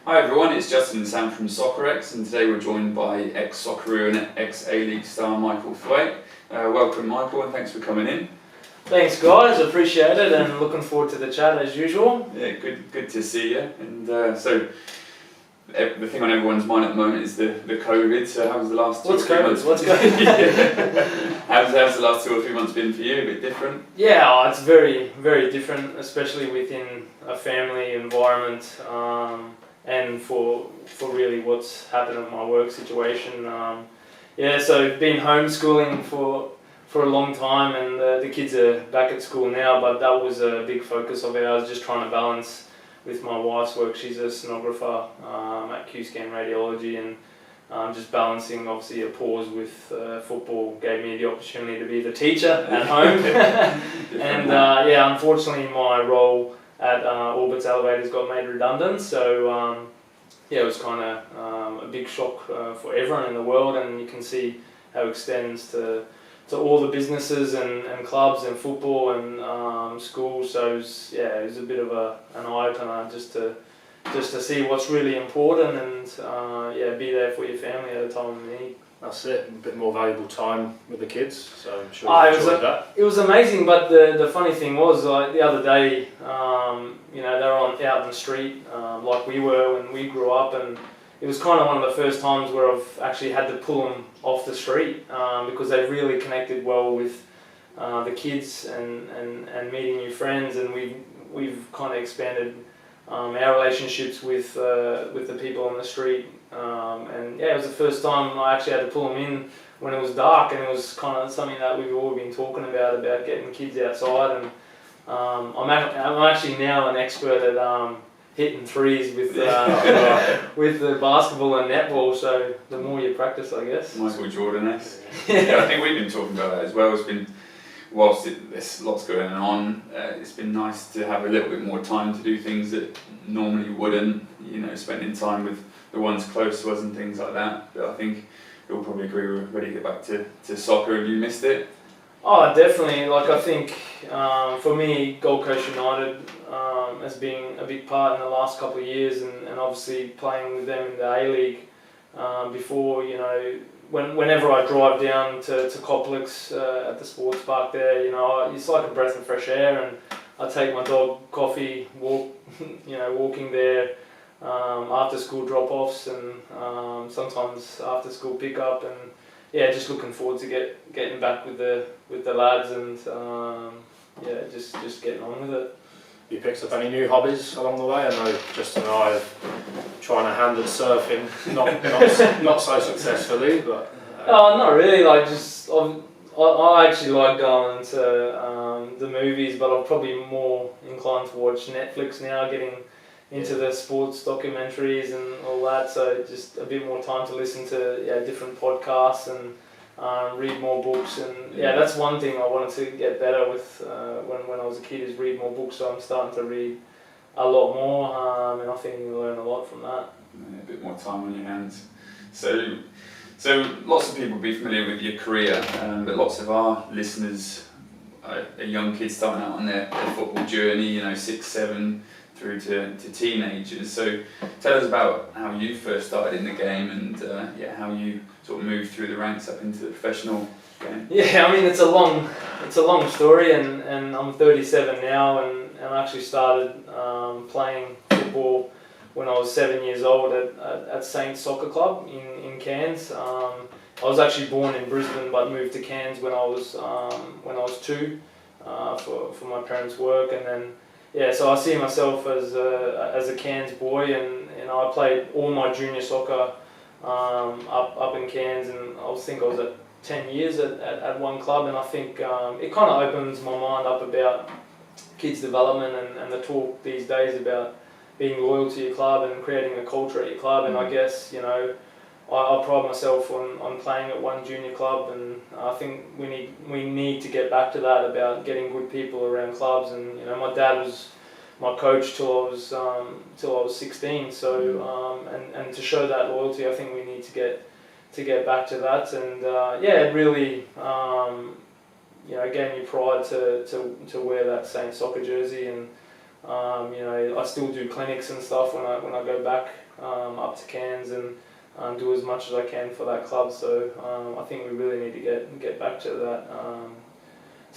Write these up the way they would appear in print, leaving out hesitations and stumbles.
Hi everyone, it's Justin and Sam from SoccerX, and today we're joined by Ex Socceroo and Ex A League star Michael Thwaite. Welcome Michael, and thanks for coming in. Thanks guys, appreciate it and looking forward to the chat as usual. Yeah, good to see you. And so the thing on everyone's mind at the moment is the COVID. So how's the last 2 or 3 months? What's COVID? How's the last 2 or 3 months been for you? A bit different? Yeah, it's very different, especially within a family environment, and for really what's happened in my work situation. So been homeschooling for a long time, and the kids are back at school now, but that was a big focus of ours, just trying to balance with my wife's work. She's a sonographer at Q-Scan Radiology, and just balancing obviously a pause with football gave me the opportunity to be the teacher at home. And unfortunately my role at Orbit's Elevators got made redundant, so it was kind of a big shock for everyone in the world, and you can see how it extends to all the businesses and clubs and football and schools. So it was a bit of an eye-opener just to see what's really important and be there for your family at a time of need. That's it, a bit more valuable time with the kids, so I'm sure you enjoyed that. It was amazing, but the funny thing was, like the other day, they were out in the street like we were when we grew up, and it was kind of one of the first times where I've actually had to pull them off the street because they really connected well with the kids and meeting new friends, and we've kind of expanded our relationships with the people on the street. It was the first time I actually had to pull them in when it was dark, and it was kind of something that we've all been talking about getting kids outside. And I'm actually now an expert at hitting threes with with the basketball and netball. So the more you practice, I guess. Michael Jordan-esque. Yeah, I think we've been talking about that as well. It's been, whilst there's lots going on, it's been nice to have a little bit more time to do things that normally wouldn't. Spending time with the ones close to us and things like that. But I think you'll probably agree we're ready to get back to soccer. Have you missed it? Oh, definitely. Like I think for me, Gold Coast United has been a big part in the last couple of years, and obviously playing with them in the A League before. Whenever I drive down to Complex at the sports park there, it's like a breath of fresh air, and I take my dog coffee, walking there. After school drop-offs and sometimes after school pick-up, and just looking forward to getting back with the lads and just getting on with it. You picked up any new hobbies along the way? I know Justin and I are trying to hand at surfing, not so successfully, but. Not really. Like I actually like going to the movies, but I'm probably more inclined to watch Netflix now, getting into the sports documentaries and all that, so just a bit more time to listen to different podcasts and read more books, and that's one thing I wanted to get better with when I was a kid, is read more books, so I'm starting to read a lot more, and I think you learn a lot from that. Yeah, a bit more time on your hands. So lots of people will be familiar with your career, but lots of our listeners are young kids starting out on their football journey, 6, 7, through to teenagers. So tell us about how you first started in the game and how you sort of moved through the ranks up into the professional game. Yeah, I mean it's a long story, and I'm 37 now, and I actually started playing football when I was 7 years old at Saint Soccer Club in Cairns. I was actually born in Brisbane but moved to Cairns when I was 2 for my parents' work, and then so I see myself as a Cairns boy, and I played all my junior soccer up in Cairns, and I was at 10 years at one club, and I think it kind of opens my mind up about kids development and the talk these days about being loyal to your club and creating a culture at your club. And I guess I pride myself on playing at one junior club, and I think we need to get back to that, about getting good people around clubs. And my dad was my coach till I was 16. So and to show that loyalty, I think we need to get back to that. And it really gave me pride to wear that Saint Soccer jersey. And I still do clinics and stuff when I go back up to Cairns and do as much as I can for that club. So I think we really need to get back to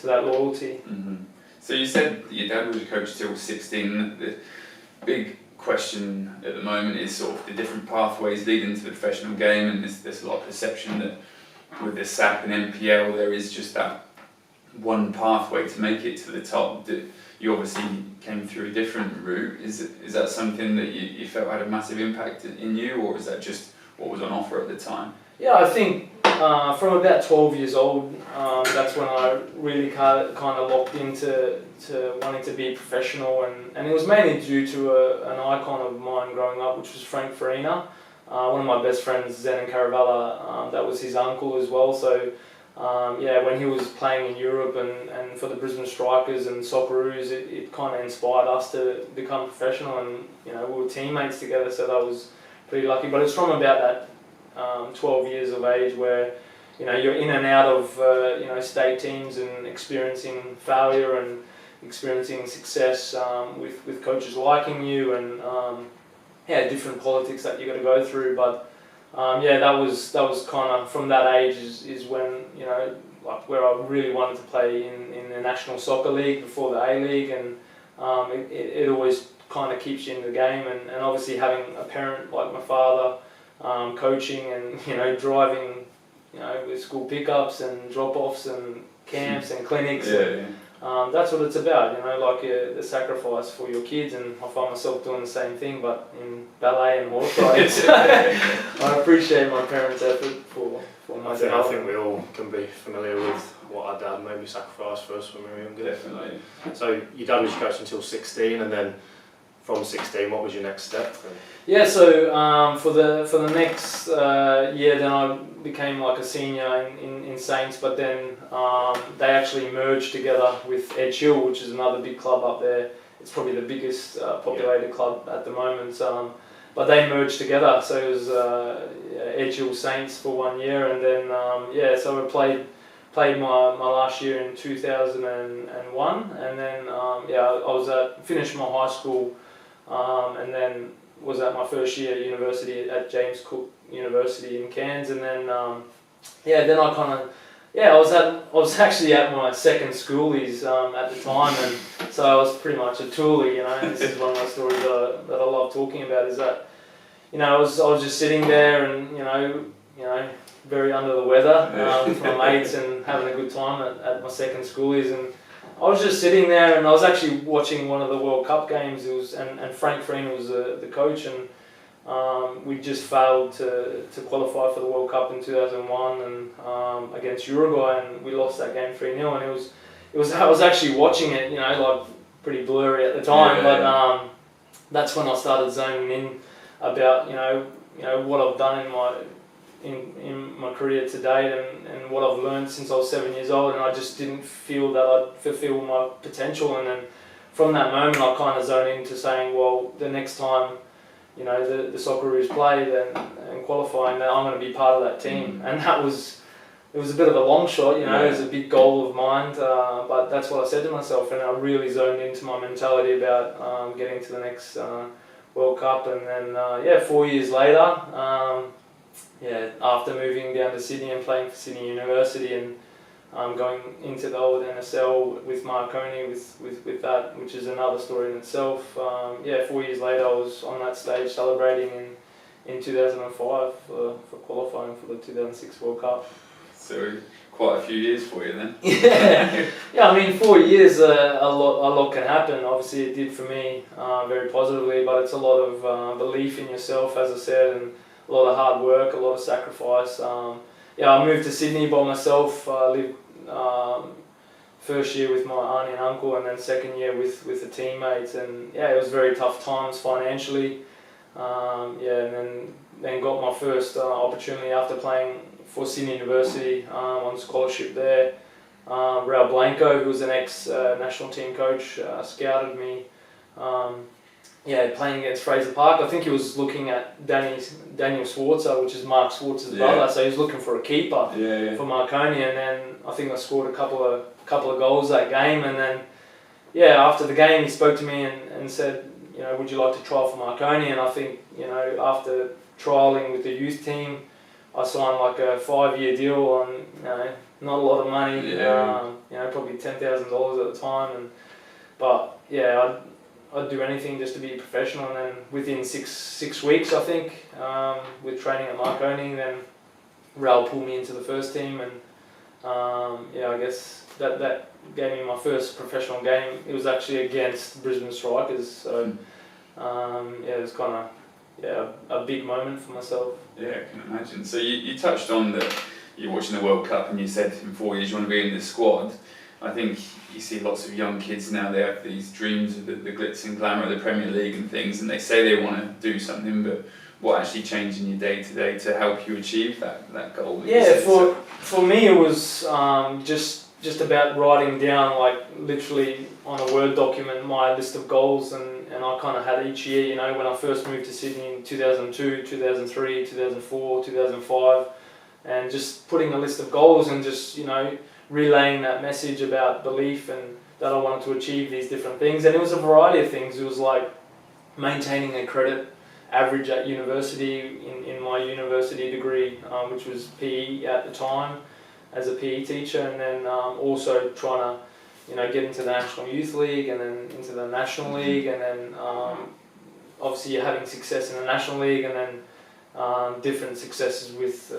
that loyalty. Mm-hmm. So you said your dad was a coach till 16. The big question at the moment is sort of the different pathways leading to the professional game, and there's a lot of perception that with the SAC and NPL there is just that one pathway to make it to the top. You obviously came through a different route. Is that something that you felt had a massive impact in you, or is that just what was on offer at the time? Yeah, I think from about 12 years old, that's when I really kind of locked into wanting to be professional, and it was mainly due to an icon of mine growing up, which was Frank Farina. One of my best friends, Zen and Caravella, that was his uncle as well. So when he was playing in Europe and for the Brisbane Strikers and Socceroos, it kind of inspired us to become professional, and we were teammates together, so that was pretty lucky. But it's from about that 12 years of age where you're in and out of state teams and experiencing failure and experiencing success with coaches liking you and different politics that you got to go through. But that was kind of from that age is when like where I really wanted to play in the National Soccer League before the A League, and it always kind of keeps you in the game, and obviously having a parent like my father coaching and driving with school pickups and drop-offs and camps and clinics. That's what it's about, like the sacrifice for your kids, and I find myself doing the same thing, but in ballet and horse riding. I appreciate my parents' effort for my I think we all can be familiar with what our dad maybe sacrificed for us when we were younger. Definitely. So your dad was your coach until 16, and then from 16, what was your next step? Yeah, so for the next year, then I became like a senior in Saints, but then they actually merged together with Edge Hill, which is another big club up there. It's probably the biggest populated club at the moment. But they merged together, so it was Edge Hill Saints for 1 year, and then so I played my last year in 2001, and then I was finished my high school, and then was at my first year at university at James Cook University in Cairns, and then then I kind of I was actually at my second schoolies at the time, and so I was pretty much a toolie, and this is one of my stories that I love talking about, is that I was just sitting there and very under the weather with my mates and having a good time at my second schoolies, and I was just sitting there, and I was actually watching one of the World Cup games. It was and Frank Farina was the coach, and we just failed to qualify for the World Cup in 2001 and against Uruguay, and we lost that game 3-0. And it was I was actually watching it, like pretty blurry at the time, but that's when I started zoning in about what I've done in my career to date and what I've learned since I was 7 years old, and I just didn't feel that I'd fulfill my potential. And then from that moment I kind of zoned into saying, well, the next time the Socceroos play and qualifying, that I'm going to be part of that team. And it was a bit of a long shot, it was a big goal of mine, but that's what I said to myself, and I really zoned into my mentality about getting to the next World Cup. And then 4 years later, after moving down to Sydney and playing for Sydney University and going into the old NSL with Marconi with that, which is another story in itself. 4 years later I was on that stage celebrating in 2005 for qualifying for the 2006 World Cup. So quite a few years for you then. I mean 4 years, a lot can happen. Obviously it did for me very positively, but it's a lot of belief in yourself, as I said, and a lot of hard work, a lot of sacrifice. I moved to Sydney by myself. I lived first year with my auntie and uncle, and then second year with the teammates, and it was very tough times financially. And then got my first opportunity after playing for Sydney University on scholarship there. Raul Blanco, who was an ex-national team coach, scouted me. Playing against Fraser Park. I think he was looking at Daniel Swartzer, which is Mark Swartzer's brother, so he was looking for a keeper for Marconi, and then I think I scored a couple of goals that game. And then after the game he spoke to me and said, would you like to trial for Marconi? And I think, after trialling with the youth team, I signed like a 5-year deal on, not a lot of money, probably $10,000 at the time. But yeah, I'd do anything just to be professional. And then within six weeks, I think, with training at Marconi, then Raul pulled me into the first team, and I guess that gave me my first professional game. It was actually against Brisbane Strikers, so it was kind of a big moment for myself. Yeah, I can imagine. So you touched on that you're watching the World Cup, and you said in 4 years you want to be in the squad. I think you see lots of young kids now, they have these dreams of the glitz and glamour of the Premier League and things, and they say they want to do something, but what actually changed in your day-to-day to help you achieve that goal? Yeah, for me it was just about writing down, like literally on a Word document, my list of goals, and I kind of had each year, when I first moved to Sydney in 2002, 2003, 2004, 2005, and just putting a list of goals and just, relaying that message about belief and that I wanted to achieve these different things. And it was a variety of things. It was like maintaining a credit average at university in my university degree, which was PE at the time as a PE teacher, and then also trying to get into the National Youth League and then into the National League, and then obviously you're having success in the National League, and then different successes with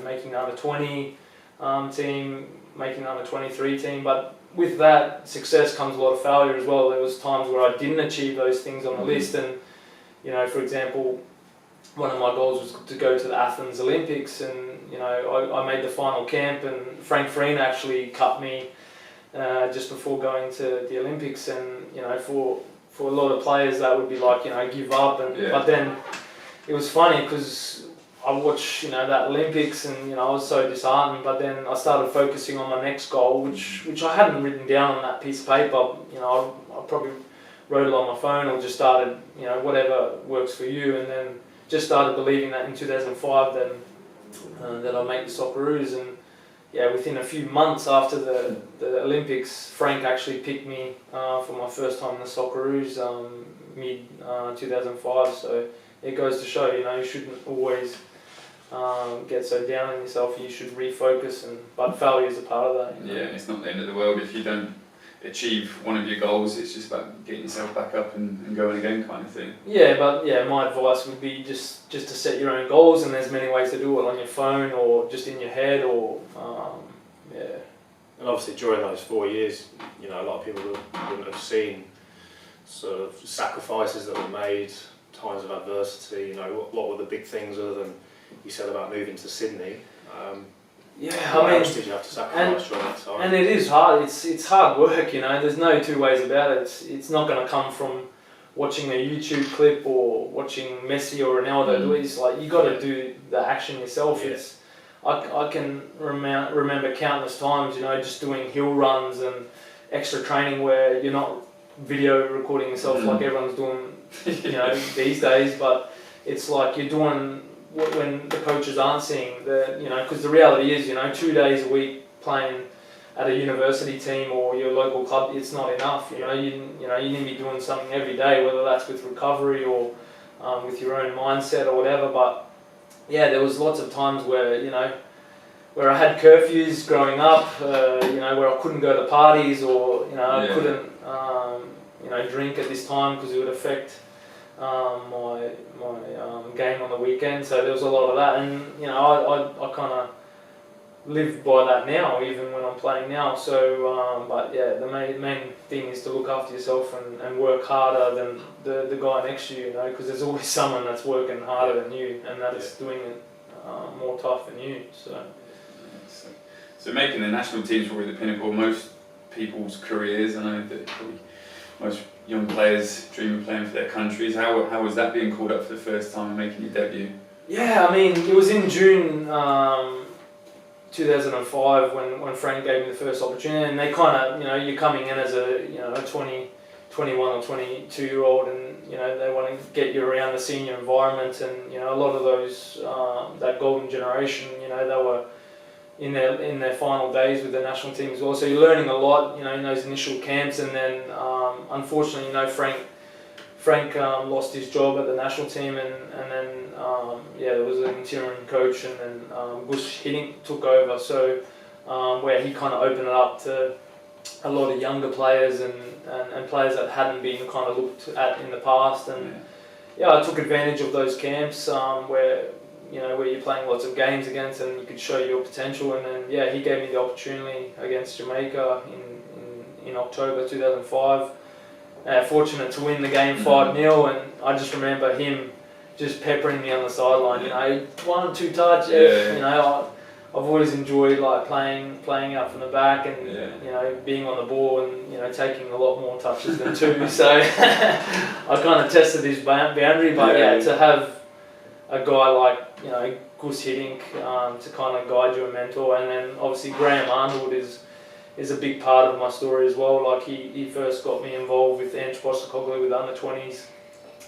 making the under 20 team, making the under 23 team. But with that success comes a lot of failure as well. There was times where I didn't achieve those things on the list, and for example, one of my goals was to go to the Athens Olympics, and I made the final camp, and Frank Farina actually cut me just before going to the Olympics, and for a lot of players that would be like give up, and but then it was funny because I watched that Olympics, and I was so disheartened, but then I started focusing on my next goal, which I hadn't written down on that piece of paper. I probably wrote it on my phone, or just started whatever works for you, and then just started believing that in 2005 then that I'll make the Socceroos. And within a few months after the Olympics, Frank actually picked me for my first time in the Socceroos mid 2005. So it goes to show, you shouldn't always get so down on yourself. You should refocus, but failure is a part of that. Yeah, it's not the end of the world if you don't achieve one of your goals. It's just about getting yourself back up and going again, kind of thing. Yeah, but my advice would be just to set your own goals, and there's many ways to do it, on your phone or just in your head, or And obviously during those 4 years, a lot of people wouldn't have seen sort of sacrifices that were made, times of adversity. What were the big things other than you said about moving to Sydney? What else did you have to sacrifice during that time? And it is hard. It's hard work. There's no two ways about it. It's not going to come from watching a YouTube clip or watching Messi or Ronaldo do it. It's like you got to do the action yourself. Yeah. I can remember countless times, just doing hill runs and extra training where you're not video recording yourself like everyone's doing, these days. But it's like you're doing when the coaches aren't seeing because the reality is, 2 days a week playing at a university team or your local club, it's not enough. You need to be doing something every day, whether that's with recovery or with your own mindset or whatever. But there was lots of times where where I had curfews growing up, where I couldn't go to parties, or I couldn't drink at this time because it would affect my game on the weekend. So there was a lot of that, and I kind of live by that now, even when I'm playing now. So but the main thing is to look after yourself and work harder than the guy next to you, because there's always someone that's working harder than you, and that's doing it more tough than you. So making the national team is probably the pinnacle of most people's careers. I know that probably most young players dream of playing for their countries. How was that being called up for the first time and making your debut? Yeah, I mean, it was in June 2005 when Frank gave me the first opportunity, and they kind of, you're coming in as a 21 or 22 year old, and they want to get you around the senior environment, and a lot of those that golden generation, they were in their final days with the national team as well. So you're learning a lot, in those initial camps, and then unfortunately, Frank Frank lost his job at the national team, and then there was an interim coach, and then Gus Hiddink took over. So where he kind of opened it up to a lot of younger players and players that hadn't been kind of looked at in the past. And I took advantage of those camps where you're playing lots of games against, and you could show your potential. And then he gave me the opportunity against Jamaica in October 2005. Fortunate to win the game 5-0, and I just remember him just peppering me on the sideline. 1 or 2 touch. I've always enjoyed like playing out from the back and being on the ball and taking a lot more touches than 2. So I kind of tested his boundary, but to have a guy like Gus Hiddink to kind of guide you, a mentor, and then obviously Graham Arnold is a big part of my story as well. Like he first got me involved with Ange Postecoglou with under 20s,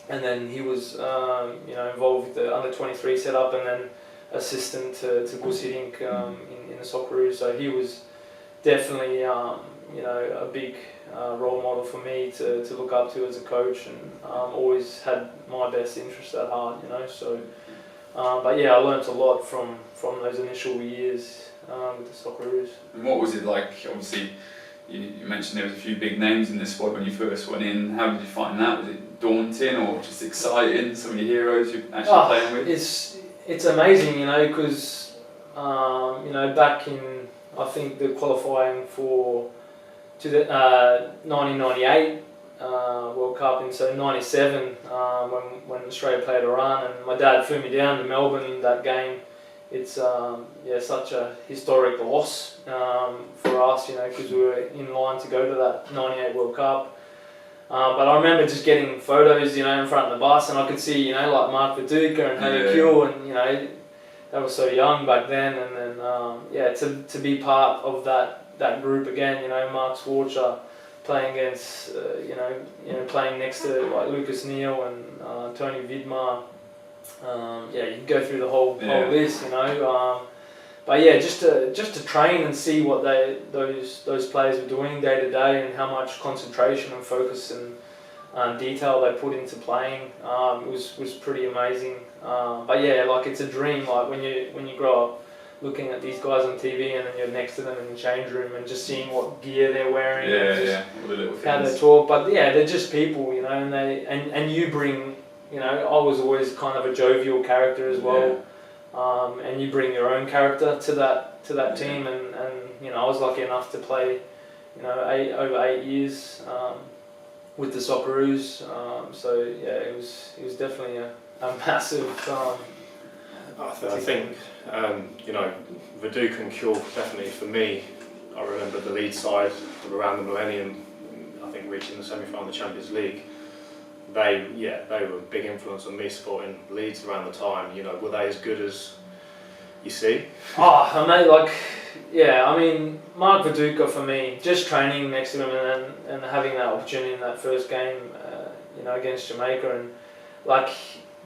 and then he was involved with the under 23 setup, and then assistant to Gus Hiddink in the Socceroo. So he was definitely a big role model for me to look up to as a coach, and always had my best interest at heart. So but I learnt a lot from those initial years with the Socceroos. And what was it like? Obviously, you mentioned there was a few big names in the squad when you first went in. How did you find that? Was it daunting or just exciting? Some of your heroes you're actually playing with? It's amazing, because back in, I think the qualifying to the 1998 World Cup, and so 97 when Australia played Iran, and my dad flew me down to Melbourne that game. It's such a historic loss for us, because we were in line to go to that 98 World Cup. But I remember just getting photos, in front of the bus, and I could see, like Mark Viduka and Harry Kuehl, and they were so young back then. And then to be part of that group again, Mark Schwarzer playing against, playing next to like Lucas Neal and Tony Vidmar. You can go through the whole list, but just to train and see what those players were doing day to day, and how much concentration and focus and detail they put into playing, was pretty amazing. But it's a dream. Like when you grow up looking at these guys on TV, and then you're next to them in the change room and just seeing what gear they're wearing, all the little how things. they talk. But they're just people, and and you bring. I was always kind of a jovial character as well, and you bring your own character to that team, and I was lucky enough to play, over 8 years with the Socceroos. So it was definitely a massive. I think Viduka and Kuehl definitely for me. I remember the Leeds side around the millennium. I think reaching the semi-final of the Champions League. They were a big influence on me supporting Leeds around the time. Were they as good as you see? Mark Viduka for me, just training next to him and having that opportunity in that first game, against Jamaica, and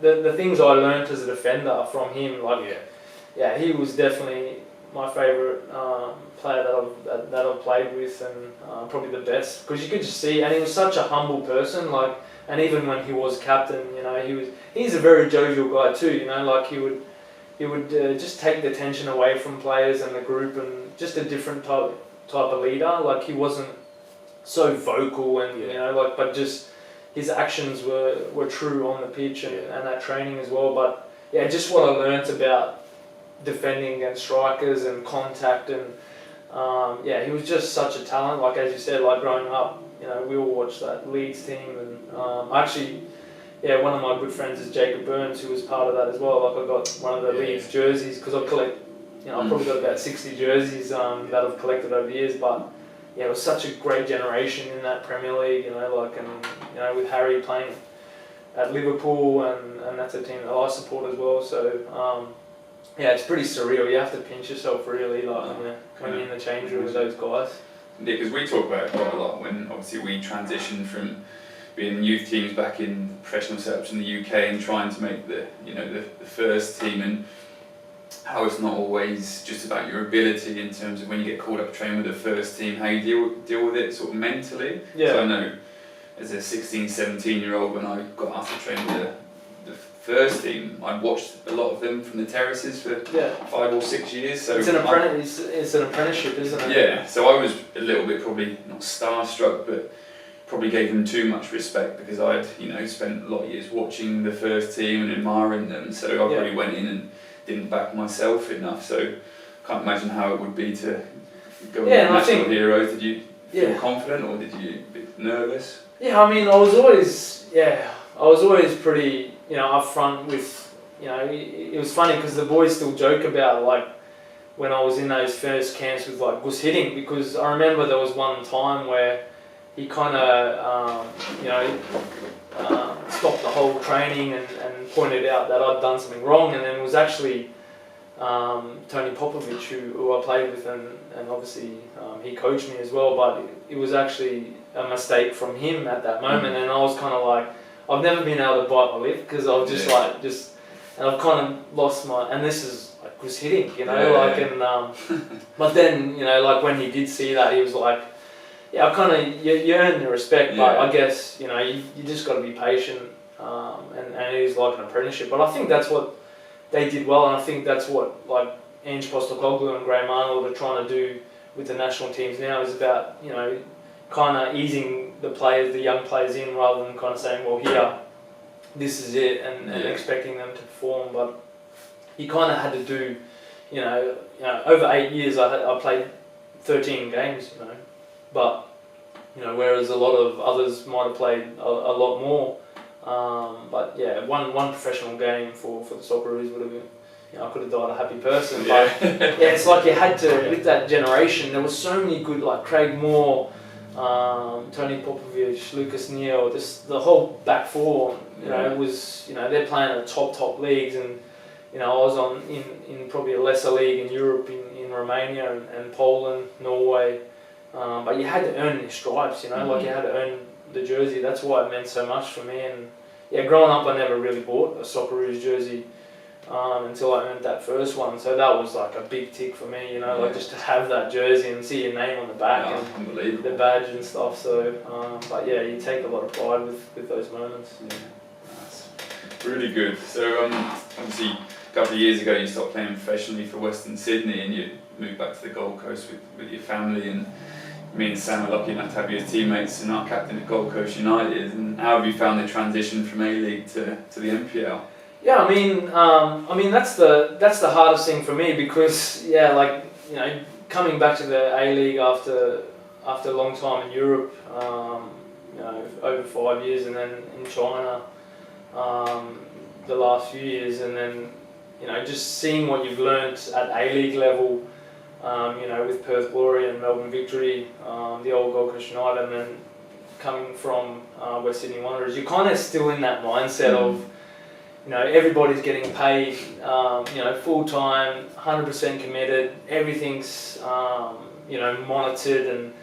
the things I learnt as a defender from him, he was definitely my favourite player that I've played with, and probably the best, because you could just see, and he was such a humble person, and even when he was captain, he's a very jovial guy too, he would just take the tension away from players and the group, and just a different type of leader. He wasn't so vocal, and but just his actions were true on the pitch, and that training as well. But just what I learnt about defending against strikers and contact, and he was just such a talent. As you said, growing up, we all watched that Leeds team, and actually, one of my good friends is Jacob Burns, who was part of that as well. I got one of the Leeds jerseys, because I collect, I've probably got about 60 jerseys that I've collected over the years. But it was such a great generation in that Premier League, and with Harry playing at Liverpool, and that's a team that I support as well. So it's pretty surreal. You have to pinch yourself really, when you're in the change room with those guys. Yeah, because we talk about it quite a lot when obviously we transitioned from being in youth teams back in professional setups in the UK and trying to make the first team, and how it's not always just about your ability in terms of when you get called up to train with the first team, how you deal with it sort of mentally. So I know as a 16, 17-year-old when I got asked to train the first team, I'd watched a lot of them from the terraces for 5 or 6 years. So it's an apprenticeship, isn't it? Yeah, so I was a little bit probably not starstruck, but probably gave them too much respect because I'd spent a lot of years watching the first team and admiring them. So I probably went in and didn't back myself enough. So can't imagine how it would be to go with national heroes. Did you feel confident or did you a bit nervous? Yeah, I mean, I was always pretty, upfront with, it was funny because the boys still joke about like when I was in those first camps with like Gus hitting, because I remember there was one time where he kind of, stopped the whole training and pointed out that I'd done something wrong, and then it was actually Tony Popovich who I played with, and obviously he coached me as well, but it was actually a mistake from him at that moment, and I was kind of like, I've never been able to bite my lip because I've and I've kind of lost my, and this is like was hitting, but then like when he did see that, he was like, I kind of you earn the respect, but I guess you just got to be patient, and it is like an apprenticeship, but I think that's what they did well, and I think that's what like Ange Postecoglou and Graham Arnold are trying to do with the national teams now, is about kind of easing the young players in, rather than kind of saying, well, here, this is it, and expecting them to perform. But you kind of had to do, over 8 years I played 13 games, but whereas a lot of others might have played a lot more. But yeah, one professional game for the Socceroos would have been, I could have died a happy person. But it's like you had to, with that generation, there were so many good, like Craig Moore, Tony Popovich, Lucas Neal, just the whole back four. It was, they're playing at top leagues, and I was in probably a lesser league in Europe, in Romania and Poland, Norway. But you had to earn your stripes, like you had to earn the jersey. That's why it meant so much for me. And growing up, I never really bought a Socceroos jersey until I earned that first one. So that was like a big tick for me, like just to have that jersey and see your name on the back and the badge and stuff. So, but yeah, you take a lot of pride with those moments. Yeah, that's really good. So obviously a couple of years ago you stopped playing professionally for Western Sydney and you moved back to the Gold Coast with your family, and me and Sam are lucky enough to have you as teammates and our captain at Gold Coast United. And how have you found the transition from A-League to the NPL? Yeah, I mean that's the hardest thing for me, because coming back to the A-League after a long time in Europe, over 5 years, and then in China the last few years, and then just seeing what you've learnt at A-League level, with Perth Glory and Melbourne Victory, the old Gold Coast United, and then coming from West Sydney Wanderers, you're kind of still in that mindset of, everybody's getting paid, full time, 100% committed. Everything's, monitored and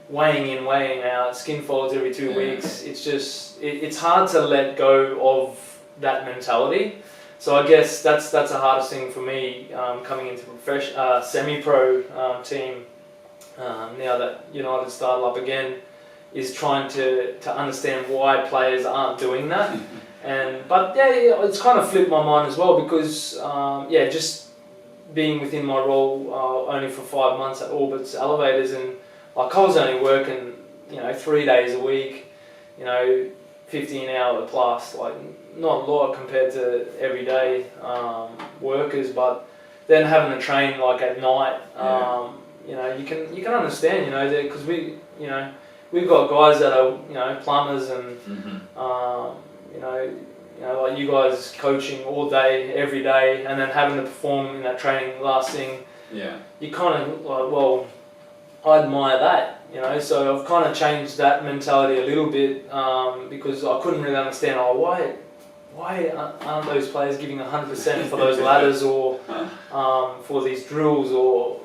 weighing in, weighing out, skin folds every 2 weeks. It's just, it's hard to let go of that mentality. So I guess that's the hardest thing for me, coming into semi-pro team, now that United started up again, is trying to understand why players aren't doing that. But it's kind of flipped my mind as well, because just being within my role only for 5 months at Orbit's Elevators, and like I was only working 3 days a week, 15 hour plus, like not a lot compared to everyday workers, but then having to train like at night, you can understand, because we've got guys that are plumbers and like you guys coaching all day, every day, and then having to perform in that training last thing. Yeah. You kind of like, well, I admire that, so I've kind of changed that mentality a little bit, because I couldn't really understand, why aren't those players giving 100% for those ladders or for these drills, or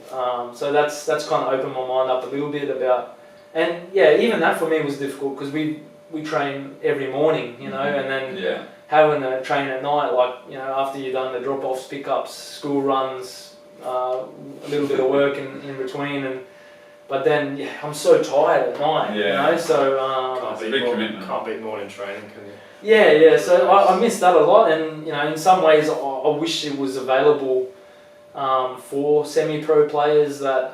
so that's kind of opened my mind up a little bit about, and even that for me was difficult, because we train every morning, and then having to train at night, like after you've done the drop-offs, pick-ups, school runs, a little bit of work in between, and But then I'm so tired at night, you Yeah. know. So It's a big commitment. Can't beat morning training, can you? yeah. So I miss that a lot, and you know, in some ways, I wish it was available for semi-pro players that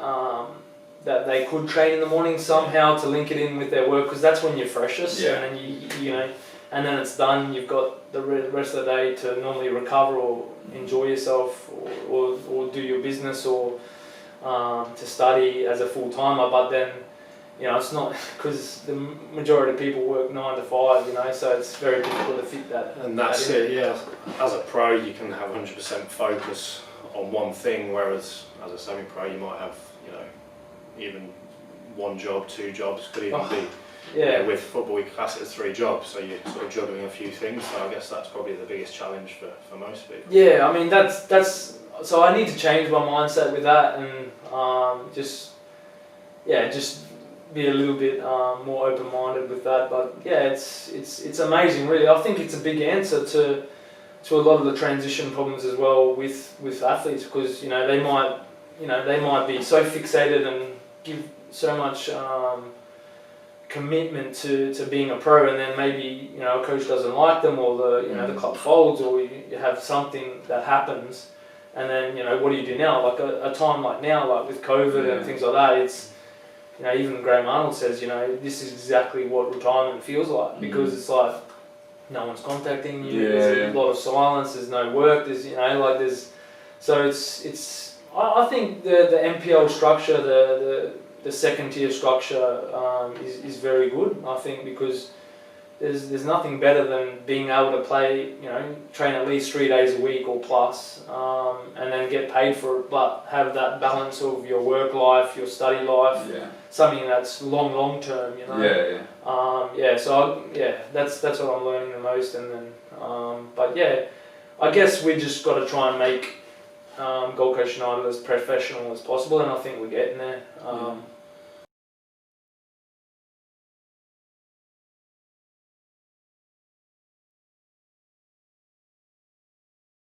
that they could train in the morning somehow to link it in with their work, because that's when you're freshest, Yeah. and then you know, and then it's done. You've got the rest of the day to normally recover or enjoy yourself, or do your business, or to study as a full timer. But then, you know, it's not, because the majority of people work 9 to 5, you know, so it's very difficult to fit that. And that's that in. it, yeah. As a pro, you can have 100% focus on one thing, whereas as a semi-pro, you might have, you know, even 1 job, 2 jobs, could even be. Yeah. With football, we class it as 3 jobs, so you're sort of juggling a few things. So I guess that's probably the biggest challenge for most people. Yeah, I mean that's so I need to change my mindset with that, and just be a little bit more open-minded with that. But yeah, it's amazing, really. I think it's a big answer to a lot of the transition problems as well with athletes, because you know they might be so fixated and give so much commitment to being a pro, and then maybe, you know, a coach doesn't like them, or the club folds, or you have something that happens, and then, you know, what do you do now? Like a time like now, like with COVID and things like that, it's, you know, even Graham Arnold says, you know, this is exactly what retirement feels like, because it's like no one's contacting you, there's a lot of silence, there's no work, there's, you know, like so it's I think the MPL structure, the second tier structure is very good, I think, because there's nothing better than being able to play, you know, train at least 3 days a week or plus, and then get paid for it, but have that balance of your work life, your study life, something that's long term, you know. That's what I'm learning the most, and then but yeah, I guess we just got to try and make Gold Coast United as professional as possible, and I think we're getting there.